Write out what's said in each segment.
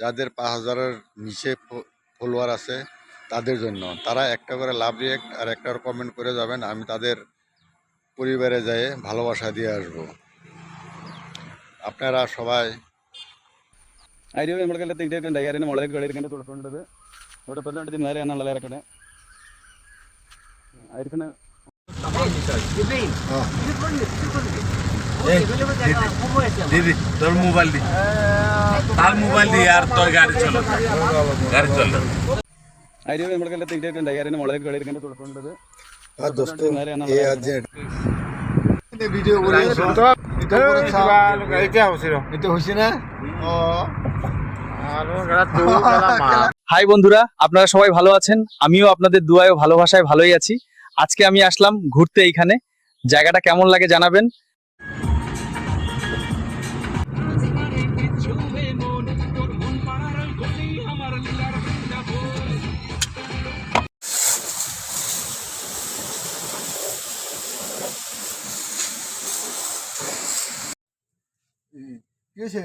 যাদের 5,000-এর নিচে ফলোয়ার আছে তাদের জন্য। তারা একটা করে লাভ রিয়েক্ট আর একটা কমেন্ট করে যাবেন, আমি তাদের পরিবারে যেয়ে ভালোবাসা দিয়ে আসব। আপনারা সবাই ಐಡಿಯಾ ಮಾಡ್ಕೊಳ್ಳಿ ತೆಗೆದು ಯಾರೇನು ಒಳಗೆ ಗಳಿರ್ಕೊಂಡು ತೊಳ್ಕೊಂಡದು ಒಟ್ಟು ಪರ್ಸೆಂಟ್ ದಿನ ಬೇರೆ ಅನ್ನಲ್ಲ ಕಡೆ ಆಯ್ತು दीदी তোর মোবাইল দি তার মোবাইল দি আর তোর গাড়ি চলো ಐಡಿಯಾ ಮಾಡ್ಕೊಳ್ಳಿ ತೆಗೆದು ಯಾರೇನು ಒಳಗೆ ಗಳಿರ್ಕೊಂಡು ತೊಳ್ಕೊಂಡದು दोस्तों ये आज ভিডিও করে তো এটা এটা হইছে না ও হাই বন্ধুরা, আপনারা সবাই ভালো আছেন? আমিও আপনাদের দুয়ায় ও ভালোবাসায় ভালোই আছি। আজকে আমি আসলাম ঘুরতে এইখানে। জায়গাটা কেমন লাগে জানাবেন। কি হইছে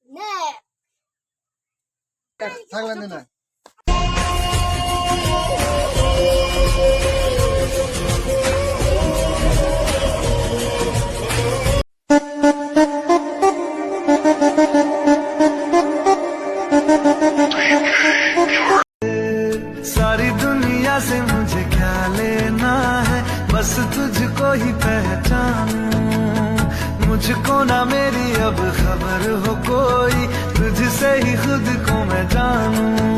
না থাকলেন না सारी दुनिया से मुझे क्या लेना है, बस तुझको ही पहचानूं। मुझको ना मेरी अब खबर हो कोई, तुझसे ही खुद को मैं जानूं।